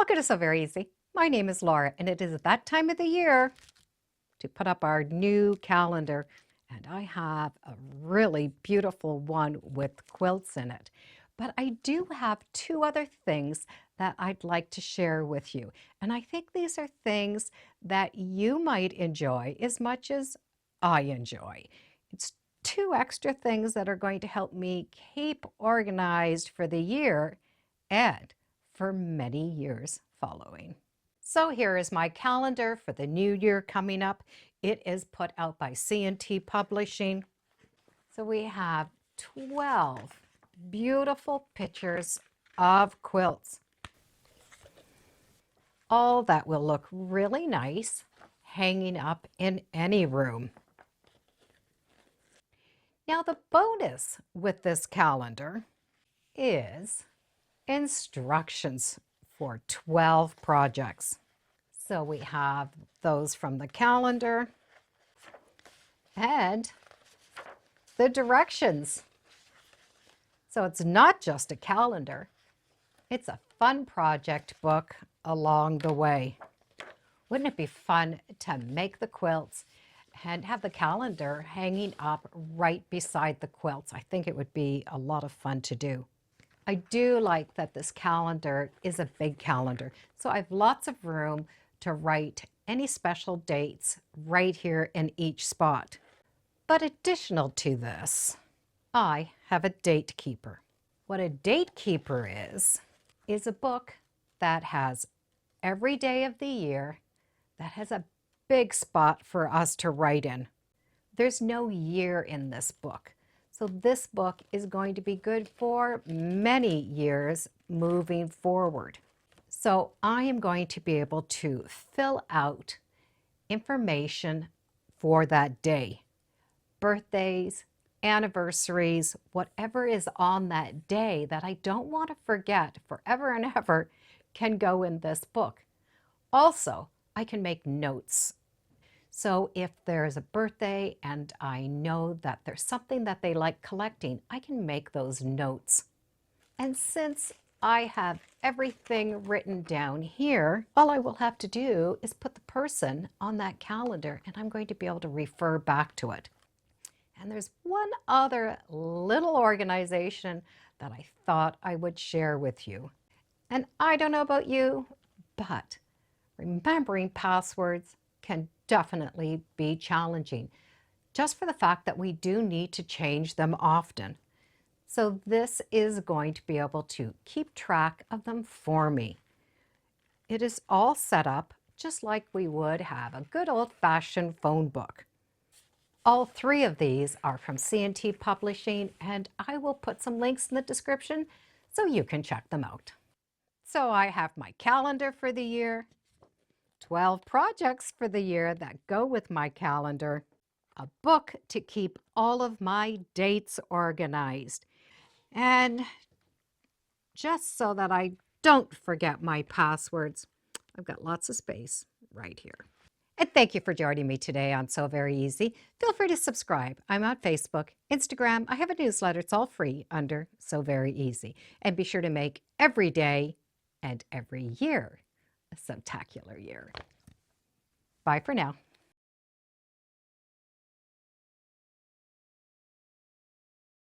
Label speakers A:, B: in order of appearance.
A: Welcome to So Very Easy. My name is Laura, and it is that time of the year to put up our new calendar. And I have a really beautiful one with quilts in it. But I do have two other things that I'd like to share with you. And I think these are things that you might enjoy as much as I enjoy. It's two extra things that are going to help me keep organized for the year and for many years following. So here is my calendar for the new year coming up. It is put out by C&T Publishing. So we have 12 beautiful pictures of quilts. All that will look really nice hanging up in any room. Now the bonus with this calendar is instructions for 12 projects. So we have those from the calendar and the directions. So it's not just a calendar, it's a fun project book along the way. Wouldn't it be fun to make the quilts and have the calendar hanging up right beside the quilts? I think it would be a lot of fun to do. I do like that this calendar is a big calendar, so I have lots of room to write any special dates right here in each spot. But additional to this, I have a date keeper. What a date keeper is a book that has every day of the year, that has a big spot for us to write in. There's no year in this book. So this book is going to be good for many years moving forward. So I am going to be able to fill out information for that day. Birthdays, anniversaries, whatever is on that day that I don't want to forget forever and ever can go in this book. Also, I can make notes. So if there's a birthday and I know that there's something that they like collecting, I can make those notes. And since I have everything written down here, all I will have to do is put the person on that calendar and I'm going to be able to refer back to it. And there's one other little organization that I thought I would share with you. And I don't know about you, but remembering passwords can definitely be challenging, just for the fact that we do need to change them often. So this is going to be able to keep track of them for me. It is all set up just like we would have a good old-fashioned phone book. All three of these are from C&T Publishing, and I will put some links in the description so you can check them out. So I have my calendar for the year, 12 projects for the year that go with my calendar, a book to keep all of my dates organized, and just so that I don't forget my passwords, I've got lots of space right here. And thank you for joining me today on So Very Easy. Feel free to subscribe. I'm on Facebook, Instagram. I have a newsletter. It's all free under So Very Easy. And be sure to make every day and every year a spectacular year. Bye for now.